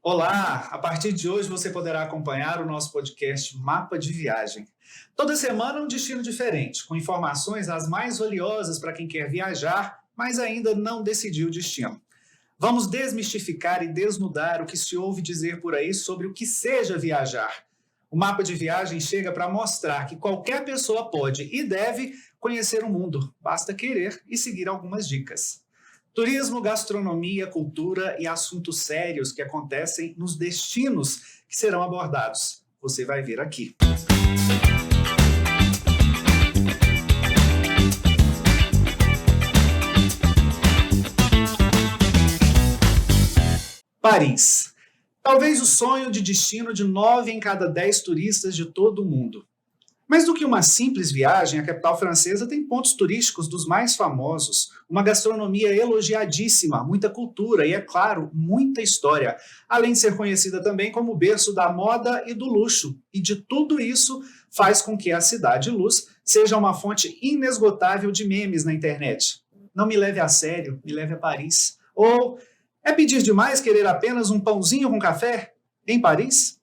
Olá! A partir de hoje você poderá acompanhar o nosso podcast Mapa de Viagem. Toda semana um destino diferente, com informações as mais valiosas para quem quer viajar, mas ainda não decidiu o destino. Vamos desmistificar e desnudar o que se ouve dizer por aí sobre o que seja viajar. O Mapa de Viagem chega para mostrar que qualquer pessoa pode e deve conhecer o mundo, basta querer e seguir algumas dicas. Turismo, gastronomia, cultura e assuntos sérios que acontecem nos destinos que serão abordados. Você vai ver aqui. Paris. Talvez o sonho de destino de 9 em cada 10 turistas de todo o mundo. Mais do que uma simples viagem, a capital francesa tem pontos turísticos dos mais famosos, uma gastronomia elogiadíssima, muita cultura e, é claro, muita história, além de ser conhecida também como berço da moda e do luxo. E de tudo isso faz com que a Cidade Luz seja uma fonte inesgotável de memes na internet. Não me leve a sério, me leve a Paris. Ou é pedir demais querer apenas um pãozinho com café em Paris?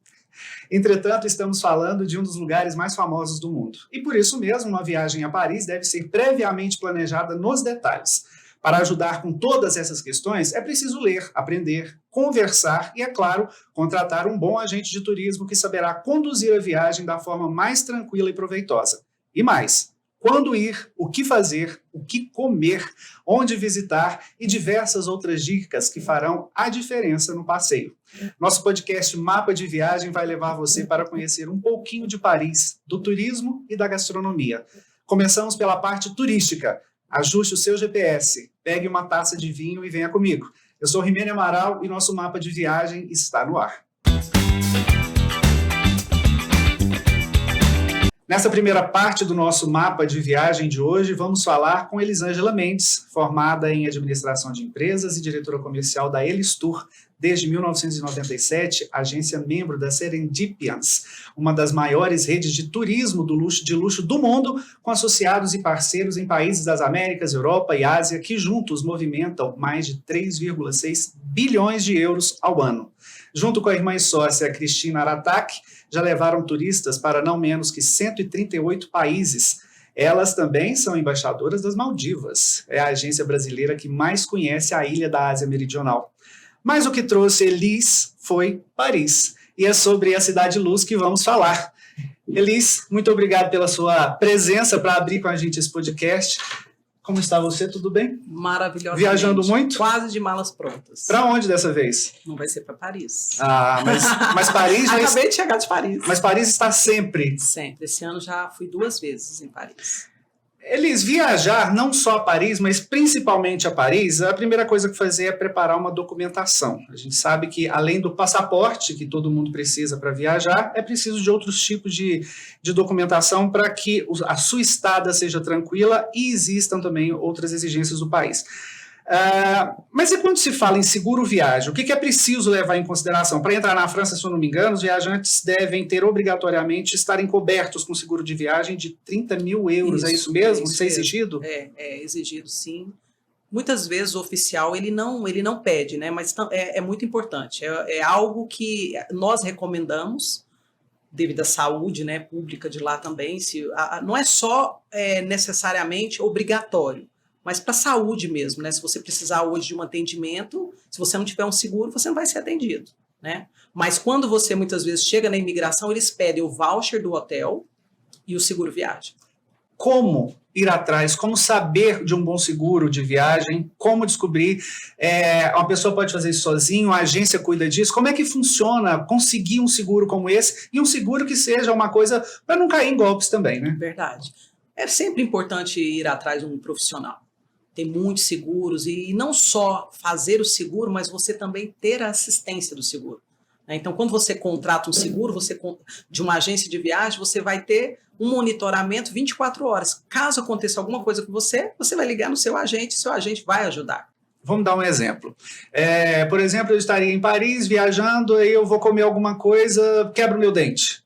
Entretanto, estamos falando de um dos lugares mais famosos do mundo. E por isso mesmo, uma viagem a Paris deve ser previamente planejada nos detalhes. Para ajudar com todas essas questões, é preciso ler, aprender, conversar e, é claro, contratar um bom agente de turismo que saberá conduzir a viagem da forma mais tranquila e proveitosa. E mais, quando ir, o que fazer, o que comer, onde visitar e diversas outras dicas que farão a diferença no passeio. Nosso podcast Mapa de Viagem vai levar você para conhecer um pouquinho de Paris, do turismo e da gastronomia. Começamos pela parte turística. Ajuste o seu GPS, pegue uma taça de vinho e venha comigo. Eu sou Rimene Amaral e nosso Mapa de Viagem está no ar. Nessa primeira parte do nosso mapa de viagem de hoje, vamos falar com Elisângela Mendes, formada em Administração de Empresas e diretora comercial da Elis Tour, desde 1997, agência membro da Serendipians, uma das maiores redes de turismo de luxo do mundo, com associados e parceiros em países das Américas, Europa e Ásia, que juntos movimentam mais de 3,6 bilhões de euros ao ano. Junto com a irmã e sócia Cristina Aratak, já levaram turistas para não menos que 138 países. Elas também são embaixadoras das Maldivas. É a agência brasileira que mais conhece a ilha da Ásia Meridional. Mas o que trouxe Elis foi Paris. E é sobre a Cidade Luz que vamos falar. Elis, muito obrigado pela sua presença para abrir com a gente esse podcast. Como está você? Tudo bem? Maravilhosamente. Viajando muito? Quase de malas prontas. Para onde dessa vez? Não vai ser para Paris. Ah, mas Paris já... Acabei de chegar de Paris. Mas Paris está sempre. Sempre. Esse ano já fui 2 vezes em Paris. Eles viajar não só a Paris, mas principalmente a Paris, a primeira coisa que fazer é preparar uma documentação. A gente sabe que, além do passaporte, que todo mundo precisa para viajar, é preciso de outros tipos de documentação para que a sua estada seja tranquila e existam também outras exigências do país. Mas e quando se fala em seguro viagem, o que é preciso levar em consideração? Para entrar na França, se eu não me engano, os viajantes devem ter obrigatoriamente estarem cobertos com seguro de viagem de 30 mil euros, é isso mesmo? Isso é exigido? É exigido, sim. Muitas vezes o oficial ele não pede, né? Mas é muito importante. É algo que nós recomendamos, devido à saúde, né, pública de lá também. Não é só necessariamente obrigatório, mas para a saúde mesmo, né? Se você precisar hoje de um atendimento, se você não tiver um seguro, você não vai ser atendido, né? Mas quando você muitas vezes chega na imigração, eles pedem o voucher do hotel e o seguro viagem. Como ir atrás, como saber de um bom seguro de viagem, como descobrir, uma pessoa pode fazer isso sozinho, a agência cuida disso, como é que funciona conseguir um seguro como esse e um seguro que seja uma coisa para não cair em golpes também, né? Verdade. É sempre importante ir atrás de um profissional. Tem muitos seguros e não só fazer o seguro, mas você também ter a assistência do seguro. Então, quando você contrata um seguro de uma agência de viagem, você vai ter um monitoramento 24 horas. Caso aconteça alguma coisa com você, você vai ligar no seu agente vai ajudar. Vamos dar um exemplo. Por exemplo, eu estaria em Paris viajando, aí eu vou comer alguma coisa, quebro meu dente.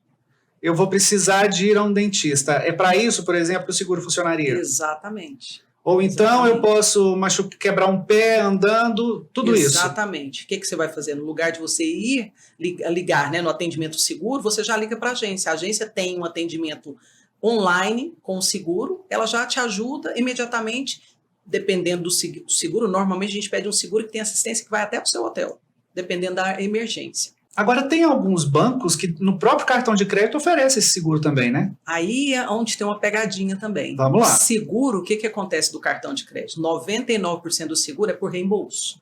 Eu vou precisar de ir a um dentista. É para isso, por exemplo, que o seguro funcionaria? Exatamente. Ou então Exatamente. eu posso quebrar um pé andando, tudo isso. Exatamente. O que você vai fazer? No lugar de você ir ligar, né, no atendimento seguro, você já liga para a agência. A agência tem um atendimento online com o seguro, ela já te ajuda imediatamente, dependendo do seguro. Normalmente a gente pede um seguro que tem assistência que vai até o seu hotel, dependendo da emergência. Agora, tem alguns bancos que no próprio cartão de crédito oferece esse seguro também, né? Aí é onde tem uma pegadinha também. Vamos lá. Seguro, o que acontece do cartão de crédito? 99% do seguro é por reembolso.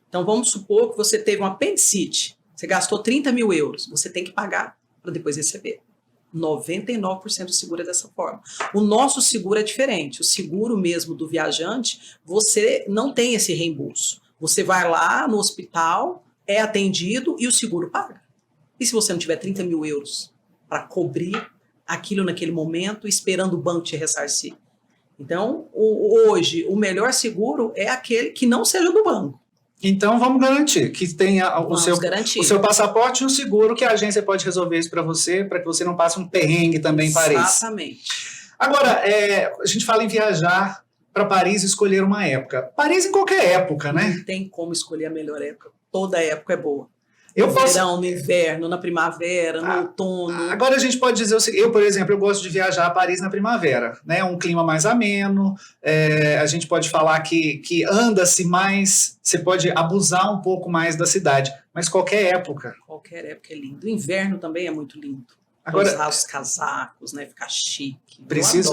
Então, vamos supor que você teve um apendicite, você gastou 30 mil euros, você tem que pagar para depois receber. 99% do seguro é dessa forma. O nosso seguro é diferente. O seguro mesmo do viajante, você não tem esse reembolso. Você vai lá no hospital, é atendido e o seguro paga. E se você não tiver 30 mil euros para cobrir aquilo naquele momento, esperando o banco te ressarcir? Então, hoje, o melhor seguro é aquele que não seja do banco. Então, vamos garantir que tenha o seu passaporte e o seguro, que a agência pode resolver isso para que você não passe um perrengue também em Paris. Exatamente. Agora, a gente fala em viajar para Paris e escolher uma época. Paris em qualquer época, né? Não tem como escolher a melhor época. Toda época é boa. No verão, no inverno, na primavera, no outono. Agora a gente pode dizer o seguinte, eu, por exemplo, eu gosto de viajar a Paris na primavera, né? Um clima mais ameno, a gente pode falar que anda-se mais, você pode abusar um pouco mais da cidade, mas qualquer época. Qualquer época é lindo. O inverno também é muito lindo. Agora, usar os casacos, né? Ficar chique.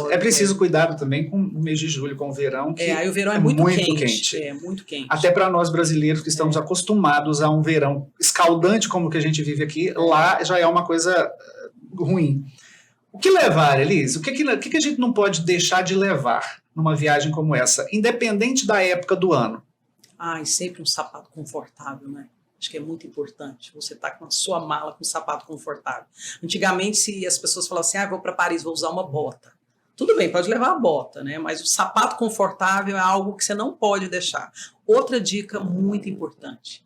É preciso cuidado também com o mês de julho, com o verão. Que aí o verão é muito quente. É muito quente. Até para nós brasileiros que estamos acostumados a um verão escaldante como o que a gente vive aqui, lá já é uma coisa ruim. O que levar, Elise? O que a gente não pode deixar de levar numa viagem como essa, independente da época do ano? Sempre um sapato confortável, né? Acho que é muito importante você estar com a sua mala com um sapato confortável. Antigamente, se as pessoas falavam assim, vou para Paris, vou usar uma bota. Tudo bem, pode levar a bota, né? Mas o sapato confortável é algo que você não pode deixar. Outra dica muito importante.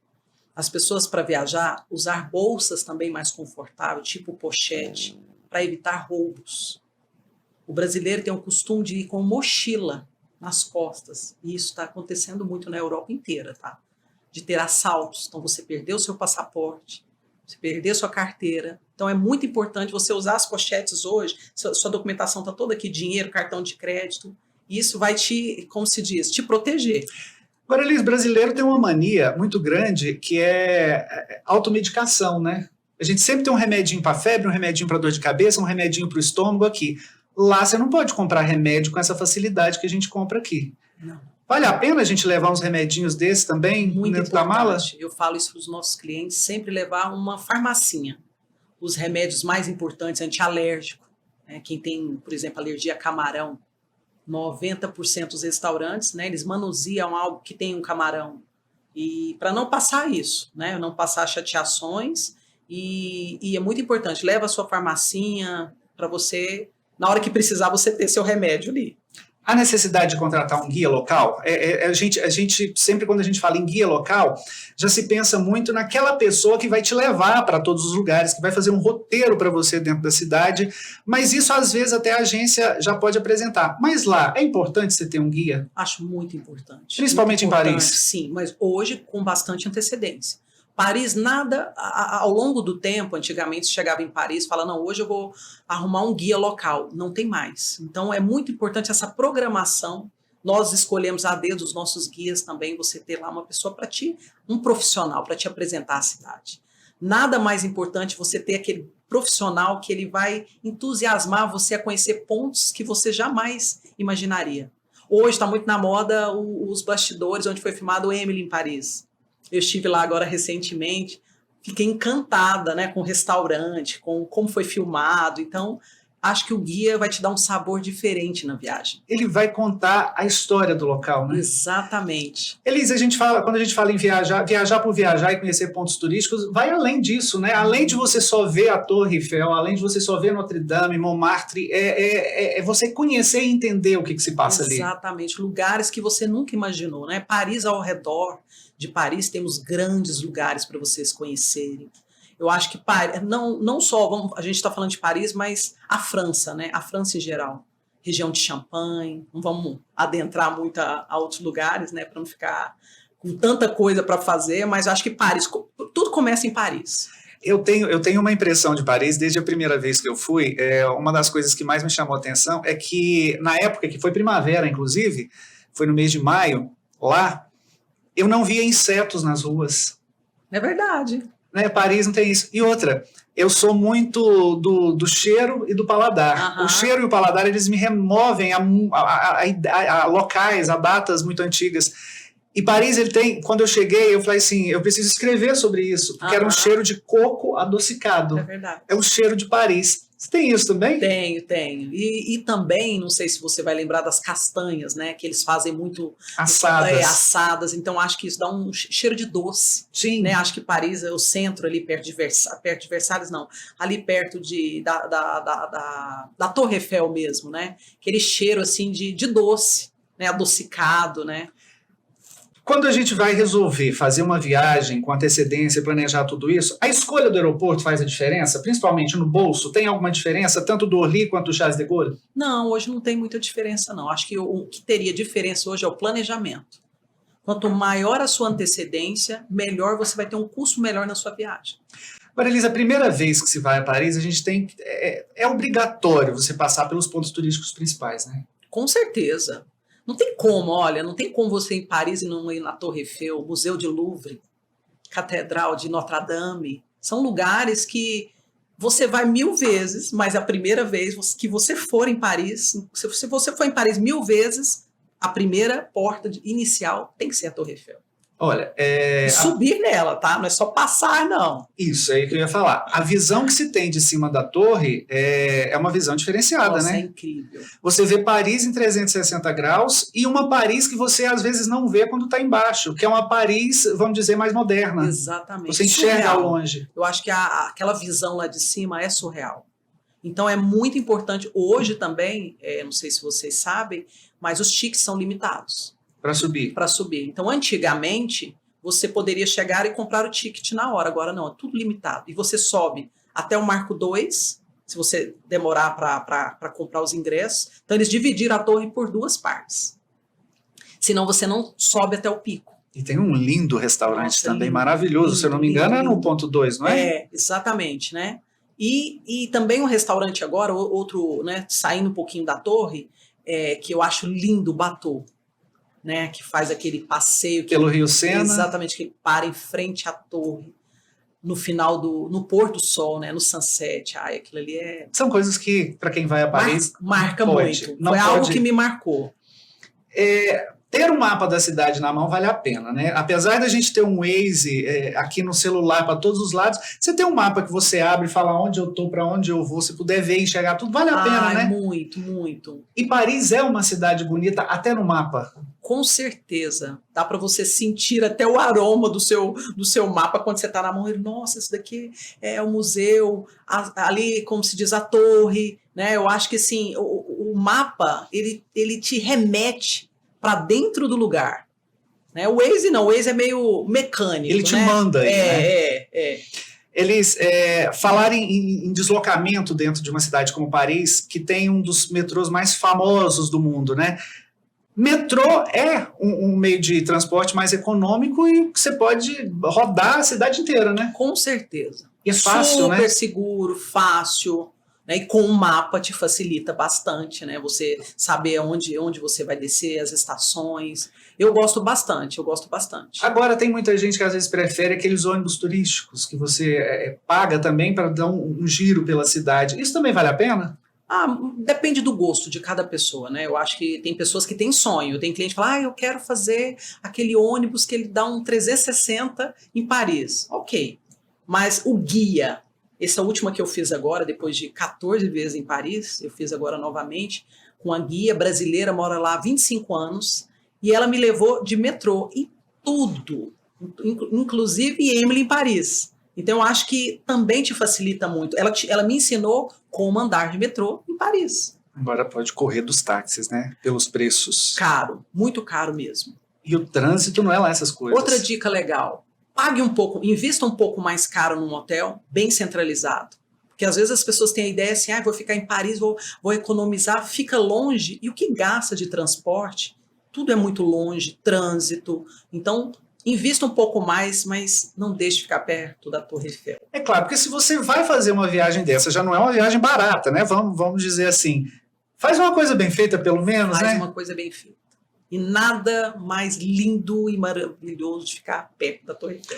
As pessoas, para viajar, usar bolsas também mais confortáveis, tipo pochete, para evitar roubos. O brasileiro tem o costume de ir com mochila nas costas. E isso está acontecendo muito na Europa inteira, tá? De ter assaltos. Então, você perdeu o seu passaporte, você perdeu sua carteira. Então, é muito importante você usar as pochetes hoje. Sua documentação está toda aqui, dinheiro, cartão de crédito. Isso vai te, como se diz, te proteger. Agora, Elis, brasileiro tem uma mania muito grande que é automedicação, né? A gente sempre tem um remedinho para febre, um remedinho para dor de cabeça, um remedinho para o estômago aqui. Lá você não pode comprar remédio com essa facilidade que a gente compra aqui. Não. Vale a pena a gente levar uns remedinhos desses também muito dentro da mala? Eu falo isso para os nossos clientes, sempre levar uma farmacinha. Os remédios mais importantes, antialérgico. Né? Quem tem, por exemplo, alergia a camarão, 90% dos restaurantes, né, eles manuseiam algo que tem um camarão. E para não passar isso, né, não passar chateações, e é muito importante, leva a sua farmacinha para você, na hora que precisar, você ter seu remédio ali. A necessidade de contratar um guia local, a gente sempre quando a gente fala em guia local, já se pensa muito naquela pessoa que vai te levar para todos os lugares, que vai fazer um roteiro para você dentro da cidade, mas isso às vezes até a agência já pode apresentar. Mas lá, é importante você ter um guia? Acho muito importante. Principalmente muito importante, em Paris? Sim, mas hoje com bastante antecedência. Paris, nada, ao longo do tempo, antigamente chegava em Paris e falava, não, hoje eu vou arrumar um guia local. Não tem mais. Então, é muito importante essa programação. Nós escolhemos a dedo os nossos guias também, você ter lá uma pessoa para um profissional, para te apresentar a cidade. Nada mais importante você ter aquele profissional que ele vai entusiasmar você a conhecer pontos que você jamais imaginaria. Hoje está muito na moda os bastidores onde foi filmado o Emily em Paris. Eu estive lá agora recentemente, fiquei encantada, né, com o restaurante, com como foi filmado. Então, acho que o guia vai te dar um sabor diferente na viagem. Ele vai contar a história do local, né? Exatamente. Elise, quando a gente fala em viajar por viajar e conhecer pontos turísticos, vai além disso, né? Além de você só ver a Torre Eiffel, além de você só ver Notre Dame, Montmartre, é você conhecer e entender o que se passa ali. Exatamente. Lugares que você nunca imaginou, né? Paris ao redor de Paris temos grandes lugares para vocês conhecerem. Eu acho que não só a gente está falando de Paris, mas a França, né? A França em geral. região de Champagne, não vamos adentrar muito a outros lugares, né, para não ficar com tanta coisa para fazer, mas eu acho que Paris, tudo começa em Paris. Eu tenho uma impressão de Paris, desde a primeira vez que eu fui, uma das coisas que mais me chamou a atenção é que, na época, que foi primavera, inclusive, foi no mês de maio, lá, eu não via insetos nas ruas. É verdade. Né? Paris não tem isso. E outra, eu sou muito do cheiro e do paladar. Uhum. O cheiro e o paladar, eles me removem a locais, a datas muito antigas. E Paris, ele tem, quando eu cheguei, eu falei assim, eu preciso escrever sobre isso, porque era um cheiro de coco adocicado. É verdade. É o cheiro de Paris. Você tem isso também? Tenho. E também, não sei se você vai lembrar das castanhas, né? Que eles fazem muito assadas. Então, acho que isso dá um cheiro de doce. Sim. Né? Acho que Paris é o centro ali, perto de Versalhes, não. Ali perto da Torre Eiffel mesmo, né? Aquele cheiro, assim, de doce, né? Adocicado, né? Quando a gente vai resolver fazer uma viagem com antecedência, planejar tudo isso, a escolha do aeroporto faz a diferença, principalmente no bolso? Tem alguma diferença, tanto do Orly quanto do Charles de Gaulle? Não, hoje não tem muita diferença, não. Acho que o que teria diferença hoje é o planejamento. Quanto maior a sua antecedência, melhor você vai ter um custo melhor na sua viagem. Agora, Elisa, a primeira vez que se vai a Paris, a gente tem... É obrigatório você passar pelos pontos turísticos principais, né? Com certeza. Não tem como, olha, não tem como você ir em Paris e não ir na Torre Eiffel, Museu de Louvre, Catedral de Notre-Dame. São lugares que você vai 1000 vezes, mas a primeira vez que você for em Paris, se você for em Paris 1000 vezes, a primeira porta inicial tem que ser a Torre Eiffel. Olha, subir nela, tá? Não é só passar, não. Isso, é aí que eu ia falar. A visão que se tem de cima da torre é uma visão diferenciada, Nossa, né? É incrível. Você vê Paris em 360 graus e uma Paris que você às vezes não vê quando está embaixo, que é uma Paris, vamos dizer, mais moderna. Exatamente. Você enxerga ao longe. Eu acho que aquela visão lá de cima é surreal. Então é muito importante. Hoje também, não sei se vocês sabem, mas os tickets são limitados. Para subir. Então, antigamente, você poderia chegar e comprar o ticket na hora. Agora não, é tudo limitado. E você sobe até o Marco 2, se você demorar para comprar os ingressos. Então, eles dividiram a torre por 2 partes. Senão, você não sobe até o pico. E tem um lindo restaurante também, lindo, maravilhoso. Lindo, se eu não me engano, é no ponto 2, não é? Exatamente, né? E também um restaurante agora, outro, né, saindo um pouquinho da torre, que eu acho lindo, o Bateau. Né, que faz aquele passeio pelo Rio Sena. Exatamente, que ele para em frente à torre no final no pôr do sol, né, no sunset. Ai, aquilo ali são coisas que, para quem vai a Paris, marca muito. Foi algo que me marcou. Ter um mapa da cidade na mão vale a pena, né? Apesar da gente ter um Waze aqui no celular para todos os lados, você tem um mapa que você abre e fala onde eu tô, para onde eu vou, se puder ver e enxergar tudo, vale a pena, né? Muito, muito. E Paris é uma cidade bonita até no mapa. Com certeza. Dá para você sentir até o aroma do seu mapa quando você está na mão. Nossa, isso daqui é o museu, ali, como se diz, a torre, né? Eu acho que assim, o mapa, ele te remete para dentro do lugar. Né? O Waze não, o Waze é meio mecânico. Ele te manda aí, né? Eles falarem em deslocamento dentro de uma cidade como Paris, que tem um dos metrôs mais famosos do mundo, né? Metrô é um meio de transporte mais econômico e você pode rodar a cidade inteira, né? Com certeza. E é fácil, super né? seguro, fácil. Né? E com um mapa te facilita bastante, né? Você saber onde você vai descer, as estações. Eu gosto bastante. Agora tem muita gente que às vezes prefere aqueles ônibus turísticos que você paga também para dar um giro pela cidade. Isso também vale a pena? Depende do gosto de cada pessoa, né? Eu acho que tem pessoas que têm sonho. Tem cliente que fala, eu quero fazer aquele ônibus que ele dá um 360 em Paris. Ok. Mas o guia, essa última que eu fiz agora, depois de 14 vezes em Paris, eu fiz agora novamente, com a guia brasileira, mora lá há 25 anos, e ela me levou de metrô em tudo, inclusive Emily em Paris. Então, eu acho que também te facilita muito. Ela me ensinou como andar de metrô em Paris. Agora pode correr dos táxis, né? Pelos preços. Caro, muito caro mesmo. E o trânsito não é lá essas coisas. Outra dica legal, pague um pouco, invista um pouco mais caro num hotel, bem centralizado. Porque às vezes as pessoas têm a ideia assim, vou ficar em Paris, vou economizar, fica longe, e o que gasta de transporte, tudo é muito longe, trânsito, então invista um pouco mais, mas não deixe de ficar perto da Torre Eiffel. É claro, porque se você vai fazer uma viagem dessa, já não é uma viagem barata, né? Vamos dizer assim, faz uma coisa bem feita pelo menos, né? Faz uma coisa bem feita. E nada mais lindo e maravilhoso de ficar perto da Torre Eiffel.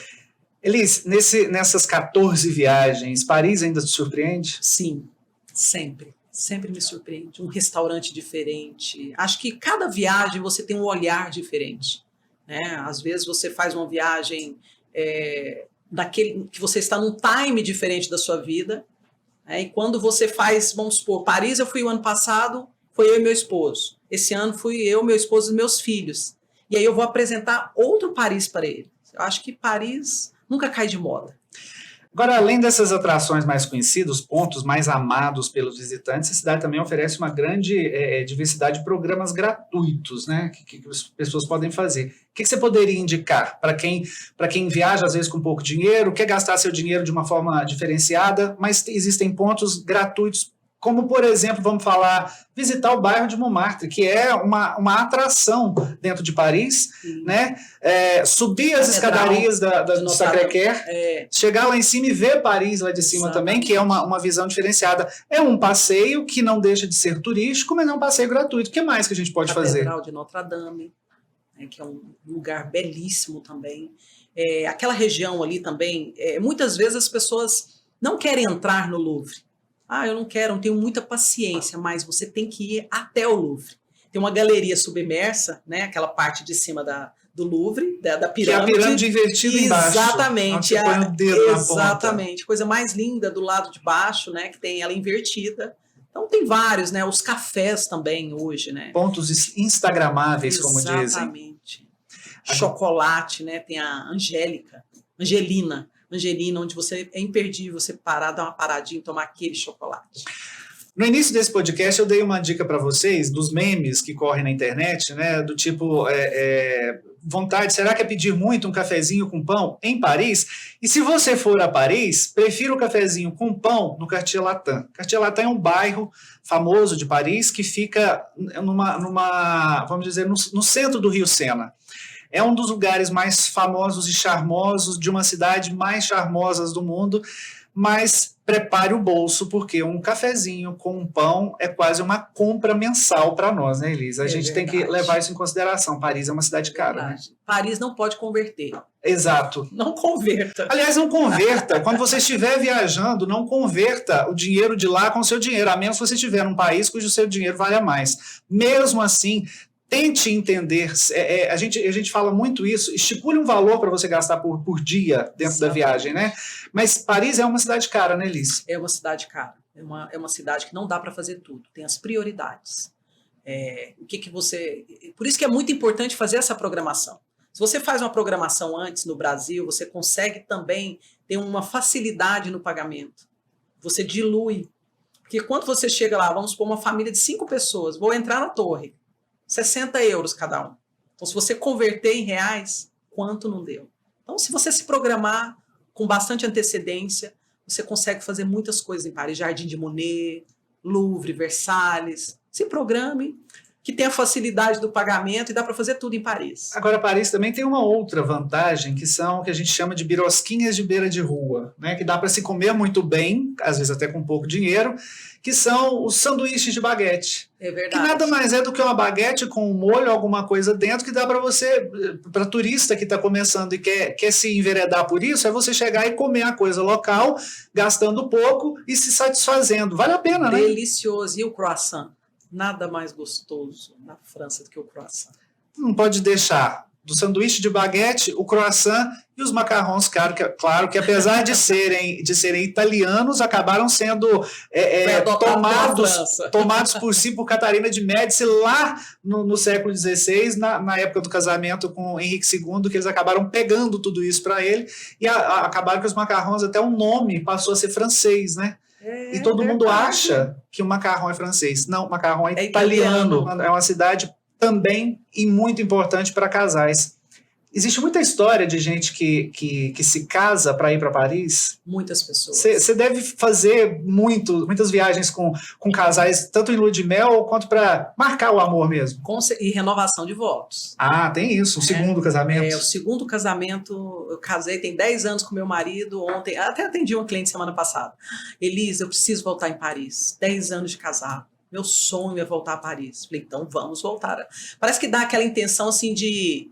Elis, nessas 14 viagens, Paris ainda te surpreende? Sim, sempre. Sempre me surpreende. Um restaurante diferente. Acho que cada viagem você tem um olhar diferente. Né? Às vezes você faz uma viagem daquele que você está num time diferente da sua vida. Né? E quando você faz, vamos supor, Paris eu fui o ano passado, foi eu e meu esposo. Esse ano fui eu, meu esposo e meus filhos. E aí eu vou apresentar outro Paris para ele. Eu acho que Paris nunca cai de moda. Agora, além dessas atrações mais conhecidas, pontos mais amados pelos visitantes, a cidade também oferece uma grande diversidade de programas gratuitos, né, que as pessoas podem fazer. O que você poderia indicar para quem viaja, às vezes, com pouco dinheiro, quer gastar seu dinheiro de uma forma diferenciada, mas existem pontos gratuitos, como, por exemplo, vamos falar, visitar o bairro de Montmartre, que é uma atração dentro de Paris, né? Subir as escadarias do Sacré-Cœur, chegar lá em cima e ver Paris lá de cima também, que é uma visão diferenciada. É um passeio que não deixa de ser turístico, mas é um passeio gratuito. O que mais que a gente pode fazer? A Catedral de Notre-Dame, que é um lugar belíssimo também. Aquela região ali também, muitas vezes as pessoas não querem entrar no Louvre. Eu não quero, não tenho muita paciência, mas você tem que ir até o Louvre. Tem uma galeria submersa, né? Aquela parte de cima do Louvre, da pirâmide. Que é a pirâmide invertida embaixo. Exatamente. Você põe o dedo na ponta. Exatamente. Coisa mais linda do lado de baixo, né? Que tem ela invertida. Então tem vários, né? Os cafés também hoje, né? Pontos instagramáveis, como dizem. Exatamente. Chocolate, né? Tem a Angelina, onde você é imperdível você parar, dar uma paradinha e tomar aquele chocolate. No início desse podcast eu dei uma dica para vocês dos memes que correm na internet, né, do tipo, vontade, será que é pedir muito um cafezinho com pão em Paris? E se você for a Paris, prefira o cafezinho com pão no Quartier Latin. Quartier Latin é um bairro famoso de Paris que fica vamos dizer, no centro do Rio Sena. É um dos lugares mais famosos e charmosos de uma cidade mais charmosas do mundo, mas prepare o bolso, porque um cafezinho com um pão é quase uma compra mensal para nós, né, Elisa? A gente tem que levar isso em consideração. Paris é uma cidade cara. Né? Paris não pode converter. Exato. Não converta. Aliás, não converta. Quando você estiver viajando, não converta o dinheiro de lá com o seu dinheiro, a menos que você estiver num país cujo seu dinheiro valha mais. Mesmo assim, tente entender, a gente fala muito isso, estipule um valor para você gastar por dia dentro da viagem, né? Mas Paris é uma cidade cara, né, Liz? É uma cidade cara, é uma cidade que não dá para fazer tudo, tem as prioridades. Por isso que é muito importante fazer essa programação. Se você faz uma programação antes no Brasil, você consegue também ter uma facilidade no pagamento. Você dilui. Porque quando você chega lá, vamos supor uma família de 5 pessoas, vou entrar na torre, 60 euros cada um. Então, se você converter em reais, quanto não deu? Então, se você se programar com bastante antecedência, você consegue fazer muitas coisas em Paris. Jardim de Monet, Louvre, Versalhes. Se programe, que tem a facilidade do pagamento e dá para fazer tudo em Paris. Agora, Paris também tem uma outra vantagem, que são o que a gente chama de birosquinhas de beira de rua, né? Que dá para se comer muito bem, às vezes até com pouco dinheiro, que são os sanduíches de baguete. É verdade. Que nada mais é do que uma baguete com um molho, alguma coisa dentro, que dá para você, para turista que está começando e quer se enveredar por isso, é você chegar e comer a coisa local, gastando pouco e se satisfazendo. Vale a pena, né? Delicioso. E o croissant? Nada mais gostoso na França do que o croissant. Não pode deixar do sanduíche de baguete, o croissant e os macarrons, claro que apesar de serem italianos, acabaram sendo tomados por si, por Catarina de Médici, lá no século XVI, na época do casamento com Henrique II, que eles acabaram pegando tudo isso para ele, e acabaram que os macarrons, até o nome passou a ser francês, né? E todo mundo acha que o macarrão é francês. Não, o macarrão é italiano. É uma cidade também e muito importante para casais. Existe muita história de gente que se casa para ir para Paris. Muitas pessoas. Você deve fazer muitas viagens com casais, tanto em lua de mel quanto para marcar o amor mesmo. E renovação de votos. Ah, tem isso, o segundo casamento. O segundo casamento, eu casei, tem 10 anos com meu marido, ontem, até atendi uma cliente semana passada. Elisa, eu preciso voltar em Paris, 10 anos de casado. Meu sonho é voltar a Paris. Falei, então vamos voltar. Parece que dá aquela intenção assim de...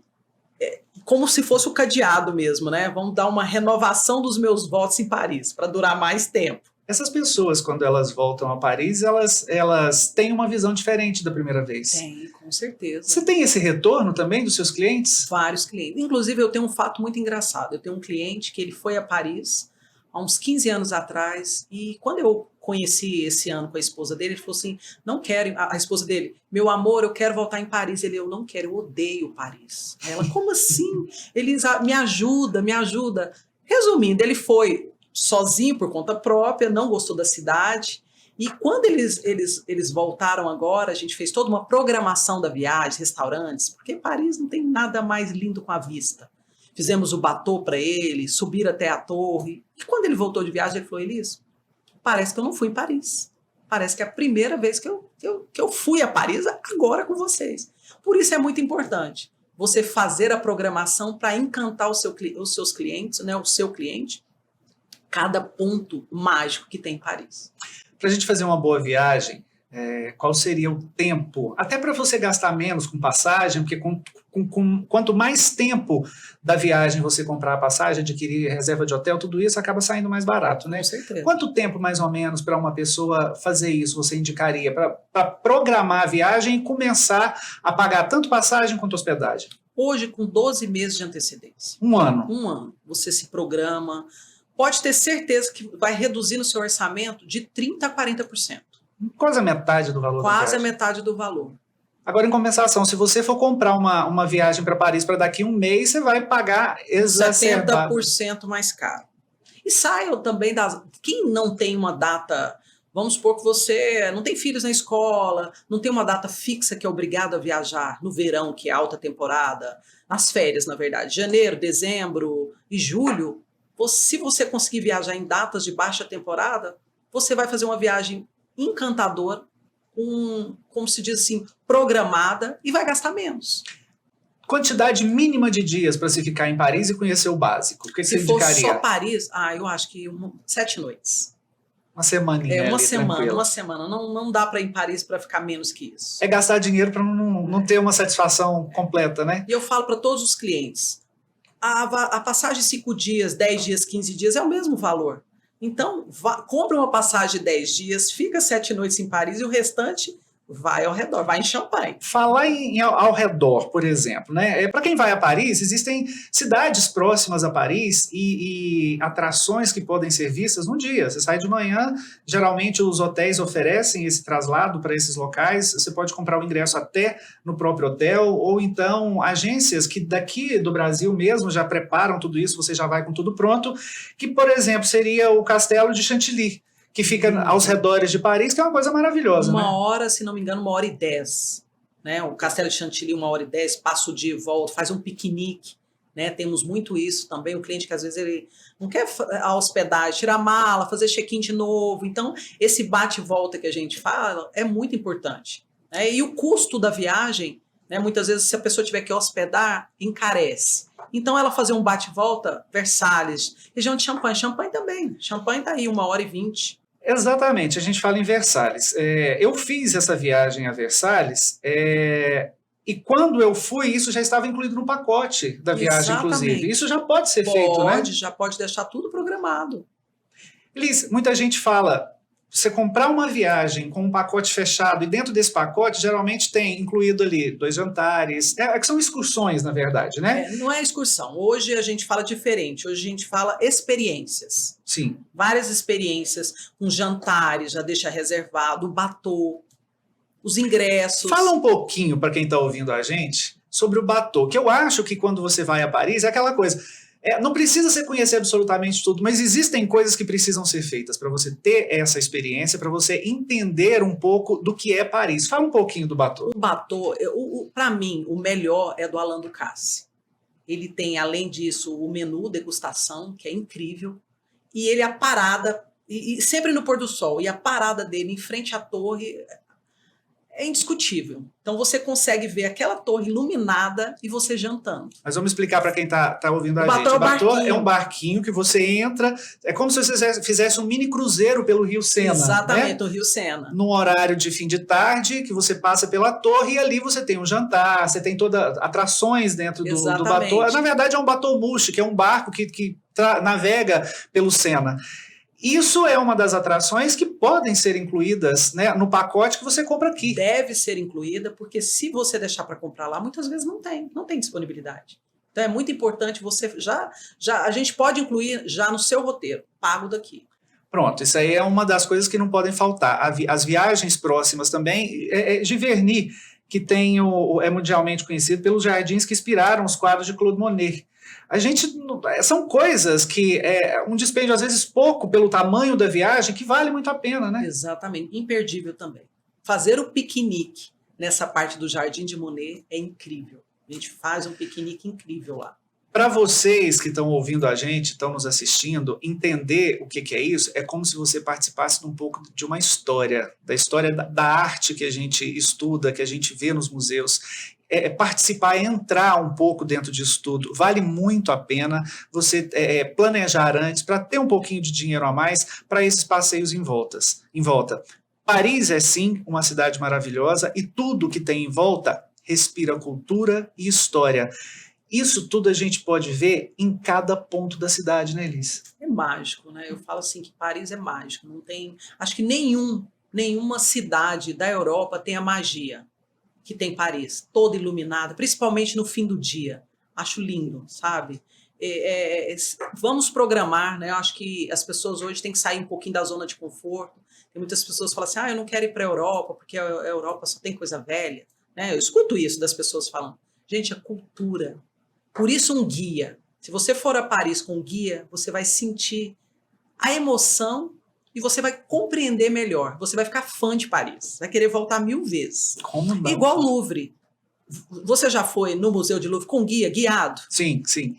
como se fosse o cadeado mesmo, né? Vamos dar uma renovação dos meus votos em Paris, para durar mais tempo. Essas pessoas, quando elas voltam a Paris, elas têm uma visão diferente da primeira vez. Tem, com certeza. Você tem esse retorno também dos seus clientes? Vários clientes. Inclusive, eu tenho um fato muito engraçado. Eu tenho um cliente que ele foi a Paris há uns 15 anos atrás, e quando eu conheci esse ano com a esposa dele, ele falou assim, não quero, a esposa dele, meu amor, eu quero voltar em Paris. Ele, eu não quero, eu odeio Paris. Ela, como assim? Ele, me ajuda, me ajuda. Resumindo, ele foi sozinho por conta própria, não gostou da cidade, e quando eles voltaram agora, a gente fez toda uma programação da viagem, restaurantes, porque Paris não tem nada mais lindo com a vista. Fizemos o bateau para ele, subir até a torre, e quando ele voltou de viagem, ele falou, Elis, parece que eu não fui em Paris. Parece que é a primeira vez que eu fui a Paris agora com vocês. Por isso é muito importante você fazer a programação para encantar os seus clientes, né, o seu cliente, cada ponto mágico que tem em Paris. Para a gente fazer uma boa viagem, qual seria o tempo? Até para você gastar menos com passagem, porque quanto mais tempo da viagem você comprar a passagem, adquirir reserva de hotel, tudo isso acaba saindo mais barato, né? Com certeza. Quanto tempo, mais ou menos, para uma pessoa fazer isso, você indicaria para programar a viagem e começar a pagar tanto passagem quanto hospedagem? Hoje, com 12 meses de antecedência. Um ano. Um ano. Você se programa. Pode ter certeza que vai reduzir no seu orçamento de 30% a 40%. Quase a metade do valor da viagem. Quase a metade do valor. Agora, em compensação, se você for comprar uma viagem para Paris para daqui a um mês, você vai pagar exacerbado. 70% mais caro. E saia também quem não tem uma data, vamos supor que você não tem filhos na escola, não tem uma data fixa que é obrigado a viajar no verão, que é alta temporada, nas férias, na verdade, janeiro, dezembro e julho, se você conseguir viajar em datas de baixa temporada, você vai fazer uma viagem encantadora, como se diz assim, programada, e vai gastar menos. Quantidade mínima de dias para se ficar em Paris e conhecer o básico. O que você indicaria? Se for só Paris, eu acho que 7 noites. Uma semaninha. Uma semana. Não dá para ir em Paris para ficar menos que isso. É gastar dinheiro para não ter uma satisfação completa, né? E eu falo para todos os clientes, a passagem de 5 dias, 10 dias, 15 dias é o mesmo valor. Então, compra uma passagem de 10 dias, fica 7 noites em Paris e o restante vai ao redor, vai em Champagne. Falar ao redor, por exemplo, né? Para quem vai a Paris, existem cidades próximas a Paris e atrações que podem ser vistas num dia. Você sai de manhã, geralmente os hotéis oferecem esse traslado para esses locais, você pode comprar o ingresso até no próprio hotel, ou então agências que daqui do Brasil mesmo já preparam tudo isso, você já vai com tudo pronto, que, por exemplo, seria o Castelo de Chantilly, que fica aos redores de Paris, que é uma coisa maravilhosa. Uma hora, se não me engano, 1h10. Né? O Castelo de Chantilly, 1h10, passa o dia e volta, faz um piquenique. Né? Temos muito isso também. O cliente que às vezes ele não quer a hospedagem, tirar a mala, fazer check-in de novo. Então, esse bate e volta que a gente fala é muito importante. Né? E o custo da viagem, né? Muitas vezes, se a pessoa tiver que hospedar, encarece. Então, ela fazer um bate e volta, Versalhes, região de Champagne. Champagne também. Champagne está aí, 1h20. Exatamente, a gente fala em Versalhes. Eu fiz essa viagem a Versalhes e quando eu fui, isso já estava incluído no pacote da viagem, inclusive. Isso já pode ser feito, né? Já pode deixar tudo programado. Liz, muita gente fala, você comprar uma viagem com um pacote fechado e dentro desse pacote geralmente tem incluído ali 2 jantares, que são excursões, na verdade, né? Não é excursão. Hoje a gente fala diferente. Hoje a gente fala experiências. Sim. Várias experiências, com jantares, já deixa reservado, o bateau, os ingressos. Fala um pouquinho para quem está ouvindo a gente sobre o bateau, que eu acho que quando você vai a Paris é aquela coisa... não precisa você conhecer absolutamente tudo, mas existem coisas que precisam ser feitas para você ter essa experiência, para você entender um pouco do que é Paris. Fala um pouquinho do bateau. O bateau, para mim, o melhor é do Alain Ducasse. Ele tem, além disso, o menu degustação, que é incrível, e ele, a parada, e sempre no pôr do sol, e a parada dele em frente à torre é indiscutível. Então você consegue ver aquela torre iluminada e você jantando. Mas vamos explicar para quem tá ouvindo a O gente. Batô é O Batô barquinho. é um barquinho que você entra, é como se você fizesse um mini cruzeiro pelo Rio Sena. Exatamente, né? o Rio Sena. Num horário de fim de tarde, que você passa pela torre e ali você tem um jantar, você tem todas atrações dentro do Batô. Na verdade é um Batomushi, que é um barco que navega pelo Sena. Isso é uma das atrações que podem ser incluídas, né, no pacote que você compra aqui. Deve ser incluída, porque se você deixar para comprar lá, muitas vezes não tem disponibilidade. Então é muito importante você a gente pode incluir já no seu roteiro, pago daqui. Pronto, isso aí é uma das coisas que não podem faltar. As viagens próximas também, Giverny, que é mundialmente conhecido pelos jardins que inspiraram os quadros de Claude Monet. São coisas que um dispêndio, às vezes, pouco pelo tamanho da viagem, que vale muito a pena, né? Exatamente, imperdível também. Fazer o piquenique nessa parte do Jardim de Monet é incrível. A gente faz um piquenique incrível lá. Para vocês que estão ouvindo a gente, estão nos assistindo, entender o que é isso, é como se você participasse um pouco de uma história, da história da arte que a gente estuda, que a gente vê nos museus. Participar, entrar um pouco dentro disso tudo, vale muito a pena você planejar antes para ter um pouquinho de dinheiro a mais para esses passeios em volta. Paris é sim uma cidade maravilhosa e tudo que tem em volta respira cultura e história. Isso tudo a gente pode ver em cada ponto da cidade, né, Elis? É mágico, né? Eu falo assim que Paris é mágico. Não tem, acho que nenhuma cidade da Europa tem a magia que tem Paris, toda iluminada, principalmente no fim do dia. Acho lindo, sabe? Vamos programar, né? Eu acho que as pessoas hoje têm que sair um pouquinho da zona de conforto. Tem muitas pessoas que falam assim, eu não quero ir para a Europa, porque a Europa só tem coisa velha. Né? Eu escuto isso das pessoas falando. Gente, é cultura. Por isso um guia. Se você for a Paris com um guia, você vai sentir a emoção e você vai compreender melhor. Você vai ficar fã de Paris. Vai querer voltar 1000 vezes. Como não? Igual o Louvre. Você já foi no Museu de Louvre com guia, guiado? Sim, sim.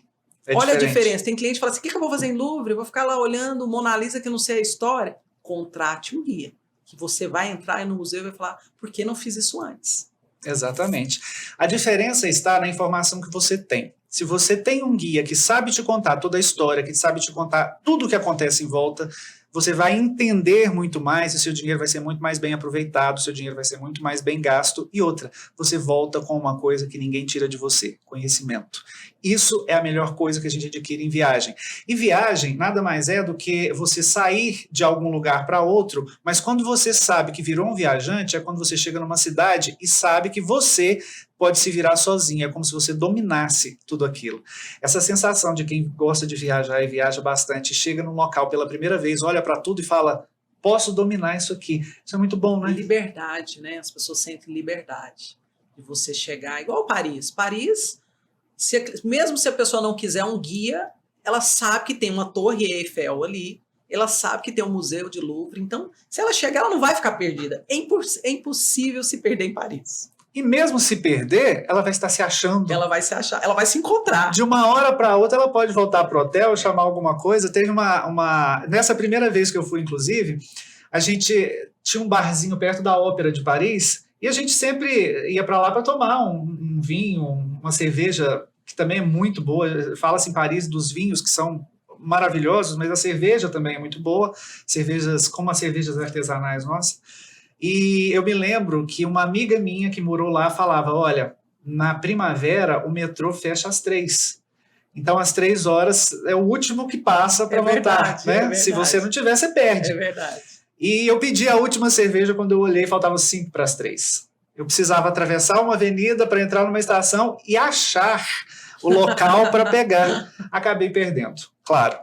Olha a diferença. Tem cliente que fala assim, o que eu vou fazer em Louvre? Eu vou ficar lá olhando Mona Lisa que eu não sei a história. Contrate um guia. Que você vai entrar no museu e vai falar, por que não fiz isso antes? Exatamente. A diferença está na informação que você tem. Se você tem um guia que sabe te contar toda a história, que sabe te contar tudo o que acontece em volta, você vai entender muito mais e seu dinheiro vai ser muito mais bem aproveitado, seu dinheiro vai ser muito mais bem gasto. E outra, você volta com uma coisa que ninguém tira de você, conhecimento. Isso é a melhor coisa que a gente adquire em viagem. E viagem nada mais é do que você sair de algum lugar para outro, mas quando você sabe que virou um viajante, é quando você chega numa cidade e sabe que você pode se virar sozinho, é como se você dominasse tudo aquilo. Essa sensação de quem gosta de viajar e viaja bastante, chega num local pela primeira vez, olha para tudo e fala, posso dominar isso aqui. Isso é muito bom, né? Liberdade, né? As pessoas sentem liberdade de você chegar, igual Paris. Paris, mesmo se a pessoa não quiser um guia, ela sabe que tem uma torre Eiffel ali, ela sabe que tem um museu de Louvre, então se ela chegar, ela não vai ficar perdida. É impossível se perder em Paris. E mesmo se perder, ela vai estar se achando. Ela vai se achar, ela vai se encontrar. De uma hora para outra, ela pode voltar para o hotel, chamar alguma coisa. Teve nessa primeira vez que eu fui, inclusive, a gente tinha um barzinho perto da Ópera de Paris e a gente sempre ia para lá para tomar um vinho, uma cerveja, que também é muito boa. Fala-se em Paris dos vinhos, que são maravilhosos, mas a cerveja também é muito boa. Cervejas como as cervejas artesanais nossas. E eu me lembro que uma amiga minha que morou lá falava, olha, na primavera o metrô fecha às 3. Então às 3 horas é o último que passa para voltar. Né? Se você não tiver, você perde. É verdade. E eu pedi a última cerveja quando eu olhei, faltava 5 para as 3. Eu precisava atravessar uma avenida para entrar numa estação e achar o local para pegar. Acabei perdendo, claro.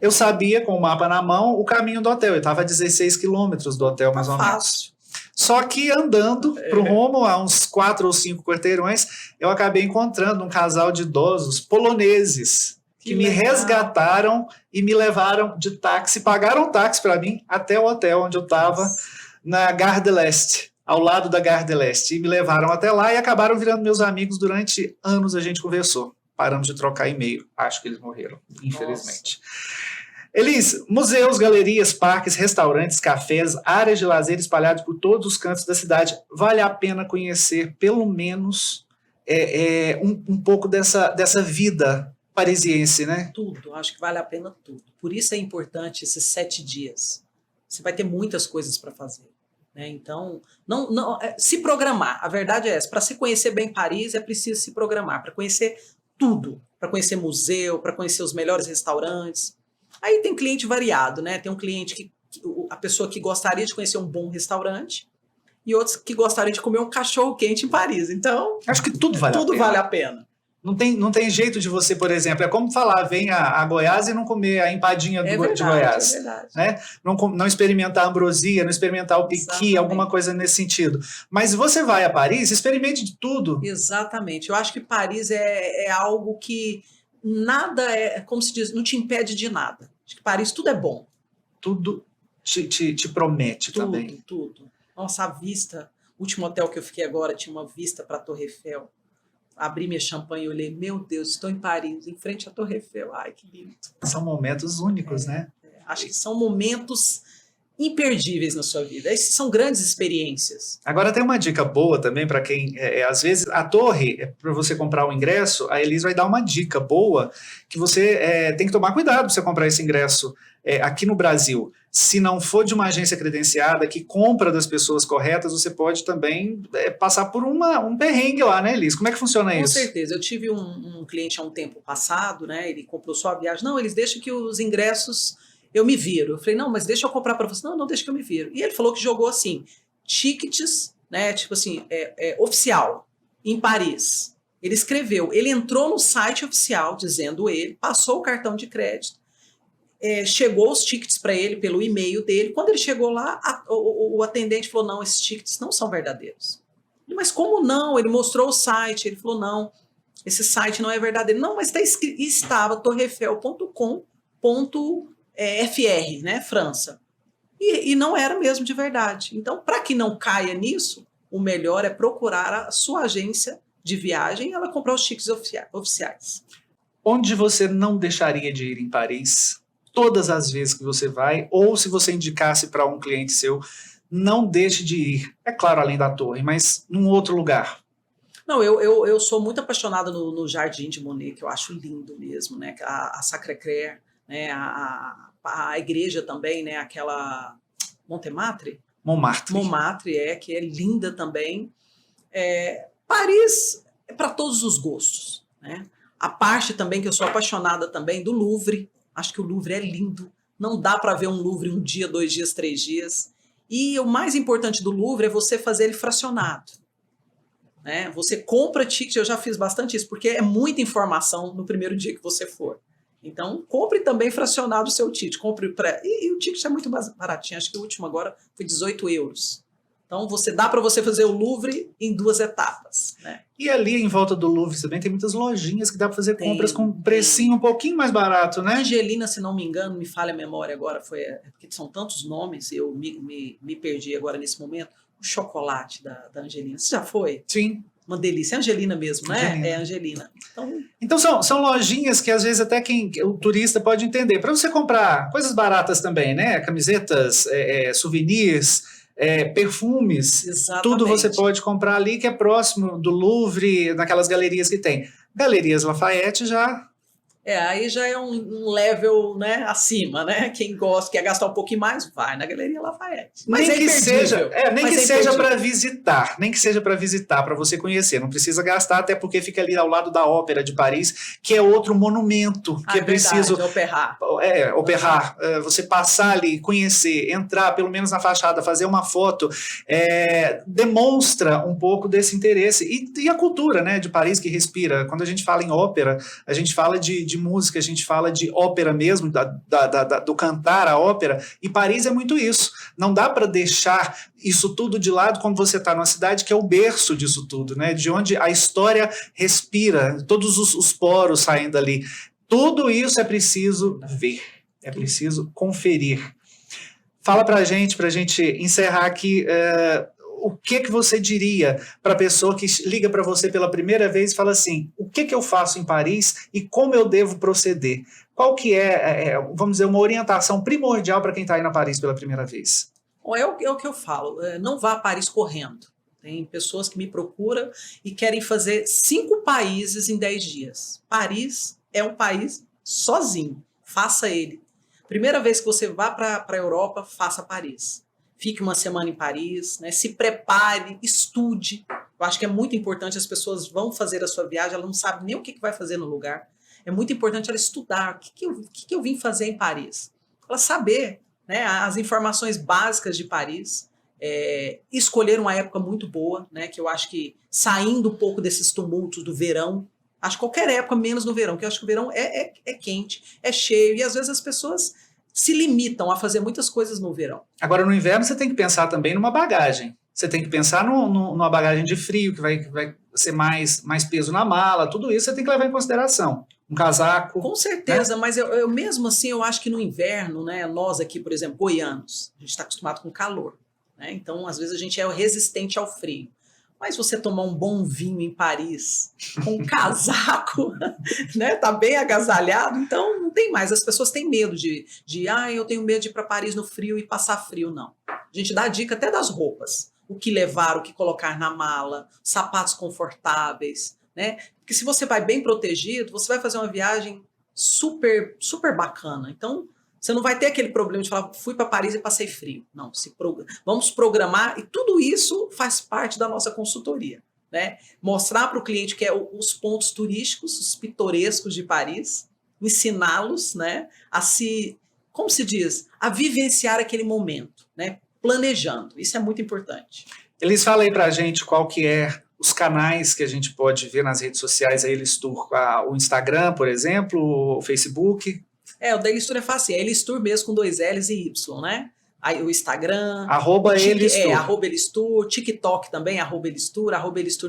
Eu sabia, com o mapa na mão, o caminho do hotel. Eu estava a 16 quilômetros do hotel, mais ou menos. Só que andando para o rumo, a uns 4 ou 5 quarteirões, eu acabei encontrando um casal de idosos poloneses que me resgataram e me levaram de táxi, pagaram táxi para mim até o hotel onde eu estava, na Gare de l'Est, ao lado da Gare de l'Est. E me levaram até lá e acabaram virando meus amigos. Durante anos a gente conversou. paramos de trocar e-mail. Acho que eles morreram, infelizmente. Elis, museus, galerias, parques, restaurantes, cafés, áreas de lazer espalhados por todos os cantos da cidade. Vale a pena conhecer, pelo menos, um pouco dessa vida parisiense, né? Tudo, acho que vale a pena tudo. Por isso é importante esses 7 dias. Você vai ter muitas coisas para fazer. Né? Então, se programar. A verdade é essa. Para se conhecer bem Paris, é preciso se programar. Para conhecer tudo. Para conhecer museu, para conhecer os melhores restaurantes. Aí tem cliente variado, né? Tem um cliente a pessoa que gostaria de conhecer um bom restaurante e outros que gostariam de comer um cachorro quente em Paris. Então, acho que tudo vale a pena. Não tem jeito de você, por exemplo, é como falar, vem a Goiás e não comer a empadinha de Goiás. É verdade. Né? Não experimentar a ambrosia, não experimentar o piqui, alguma coisa nesse sentido. Mas se você vai a Paris, experimente de tudo. Exatamente. Eu acho que Paris é algo que nada como se diz, não te impede de nada. Acho que Paris tudo é bom. Tudo te promete tudo, também. Tudo. Nossa, a vista. O último hotel que eu fiquei agora tinha uma vista para a Torre Eiffel. Abri minha champanhe e olhei, meu Deus, estou em Paris, em frente à Torre Eiffel. Ai, que lindo. São momentos únicos, né? Acho que são momentos imperdíveis na sua vida. Essas são grandes experiências. Agora tem uma dica boa também para quem, às vezes, a torre, para você comprar o ingresso, a Elis vai dar uma dica boa que você tem que tomar cuidado para você comprar esse ingresso aqui no Brasil. Se não for de uma agência credenciada que compra das pessoas corretas, você pode também passar por um perrengue lá, né, Elis? Como é que funciona isso? Com certeza. Eu tive um cliente há um tempo passado, né? Ele comprou só a viagem. Não, eles deixam que os ingressos eu me viro. Eu falei, não, mas deixa eu comprar para você. Não, deixa que eu me viro. E ele falou que jogou assim, tickets, né? Tipo assim, oficial, em Paris. Ele escreveu, ele entrou no site oficial, dizendo ele, passou o cartão de crédito. Chegou os tickets para ele pelo e-mail dele. Quando ele chegou lá, o atendente falou, não, esses tickets não são verdadeiros. Mas como não? Ele mostrou o site, ele falou, não, esse site não é verdadeiro. Não, mas estava torreeiffel.com.fr, né, França. E não era mesmo de verdade. Então, para que não caia nisso, o melhor é procurar a sua agência de viagem e ela comprar os tickets oficiais. Onde você não deixaria de ir em Paris? Todas as vezes que você vai, ou se você indicasse para um cliente seu, não deixe de ir. É claro, além da torre, mas num outro lugar. Não, eu sou muito apaixonada no Jardim de Monet, que eu acho lindo mesmo, né? A Sacré-Cœur, né? A igreja também, né? Aquela Montmartre, que é linda também. Paris é para todos os gostos, né? A parte também que eu sou apaixonada também do Louvre. Acho que o Louvre é lindo. Não dá para ver um Louvre 1 dia, 2 dias, 3 dias. E o mais importante do Louvre é você fazer ele fracionado. Né? Você compra ticket, eu já fiz bastante isso, porque é muita informação no primeiro dia que você for. Então, compre também fracionado o seu ticket. E o ticket é muito baratinho. Acho que o último agora foi 18 euros. Então, dá para você fazer o Louvre em 2 etapas. Né? E ali em volta do Louvre também tem muitas lojinhas que dá para fazer compras com um precinho um pouquinho mais barato, né? Angelina, se não me engano, me falha a memória agora, porque são tantos nomes, eu me perdi agora nesse momento. O chocolate da Angelina. Você já foi? Sim. Uma delícia. É Angelina mesmo, né? Angelina. É Angelina. Então são lojinhas que às vezes até o turista pode entender. Para você comprar coisas baratas também, né? Camisetas, souvenirs, perfumes, exatamente. Tudo você pode comprar ali que é próximo do Louvre, naquelas galerias que tem. Galerias Lafayette já... aí já é um level, né, acima, né? Quem gosta, quer gastar um pouquinho mais, vai na Galeria Lafayette. Mas nem que seja para visitar, para você conhecer. Não precisa gastar, até porque fica ali ao lado da Ópera de Paris, que é outro monumento que é preciso... Opéra. Você passar ali, conhecer, entrar pelo menos na fachada, fazer uma foto, demonstra um pouco desse interesse. E a cultura, né, de Paris que respira. Quando a gente fala em ópera, a gente fala de música, a gente fala de ópera mesmo, do cantar a ópera, e Paris é muito isso. Não dá para deixar isso tudo de lado quando você está numa cidade que é o berço disso tudo, né? De onde a história respira, todos os poros saem dali. Tudo isso é preciso ver, é preciso conferir. Fala pra gente encerrar aqui, o que você diria para a pessoa que liga para você pela primeira vez e fala assim, o que eu faço em Paris e como eu devo proceder? Qual que vamos dizer, uma orientação primordial para quem está indo a Paris pela primeira vez? É o que eu falo, não vá a Paris correndo. Tem pessoas que me procuram e querem fazer 5 países em 10 dias. Paris é um país sozinho, faça ele. Primeira vez que você vá para a Europa, faça Paris. Fique uma semana em Paris, né? Se prepare, estude. Eu acho que é muito importante, as pessoas vão fazer a sua viagem, ela não sabe nem o que vai fazer no lugar. É muito importante ela estudar. O que eu vim fazer em Paris? Ela saber, né, as informações básicas de Paris, escolher uma época muito boa, né, que eu acho que saindo um pouco desses tumultos do verão, acho que qualquer época, menos no verão, porque eu acho que o verão é quente, é cheio, e às vezes as pessoas se limitam a fazer muitas coisas no verão. Agora, no inverno, você tem que pensar também numa bagagem. Você tem que pensar numa bagagem de frio, que vai ser mais peso na mala, tudo isso você tem que levar em consideração. Um casaco. Com certeza, né? Mas eu mesmo assim, eu acho que no inverno, né, nós aqui, por exemplo, goianos, a gente está acostumado com calor, né? Então, às vezes, a gente é resistente ao frio. Mas você tomar um bom vinho em Paris, com um casaco, né, tá bem agasalhado, então não tem mais. As pessoas têm medo eu tenho medo de ir para Paris no frio e passar frio, não. A gente dá a dica até das roupas. O que levar, o que colocar na mala, sapatos confortáveis, né? Porque se você vai bem protegido, você vai fazer uma viagem super, super bacana. Então, você não vai ter aquele problema de falar, fui para Paris e passei frio. Não, vamos programar, e tudo isso faz parte da nossa consultoria, né? Mostrar para o cliente que os pontos turísticos, os pitorescos de Paris, ensiná-los, né, como se diz, a vivenciar aquele momento, né? Planejando. Isso é muito importante. Eles falam aí para a gente qual que é os canais que a gente pode ver nas redes sociais, a Elis Tour, o Instagram, por exemplo, o Facebook. O da Elis Tour é fácil, é Elis Tour mesmo com 2 L's e Y, né? Aí o Instagram, @Elis Tour. @Elis Tour, TikTok também, @Elis Tour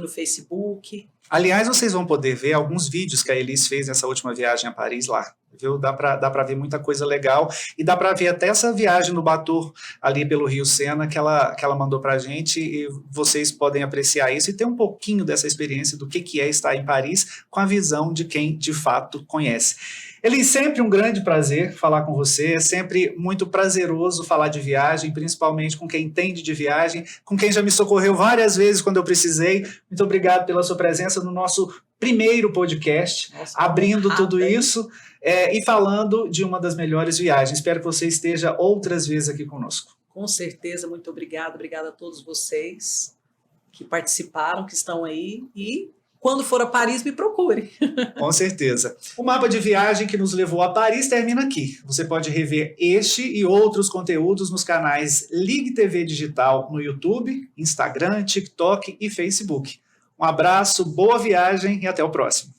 no Facebook. Aliás, vocês vão poder ver alguns vídeos que a Elis fez nessa última viagem a Paris lá. Viu? Dá para ver muita coisa legal, e dá para ver até essa viagem no Batur ali pelo Rio Sena que ela mandou para a gente, e vocês podem apreciar isso e ter um pouquinho dessa experiência do que é estar em Paris com a visão de quem de fato conhece. Elis, sempre um grande prazer falar com você, é sempre muito prazeroso falar de viagem, principalmente com quem entende de viagem, com quem já me socorreu várias vezes quando eu precisei. Muito obrigado pela sua presença no nosso primeiro podcast, abrindo tudo isso e falando de uma das melhores viagens. Espero que você esteja outras vezes aqui conosco. Com certeza, muito obrigada a todos vocês que participaram, que estão aí, e quando for a Paris, me procure. Com certeza. O mapa de viagem que nos levou a Paris termina aqui. Você pode rever este e outros conteúdos nos canais Ligue TV Digital no YouTube, Instagram, TikTok e Facebook. Um abraço, boa viagem e até o próximo.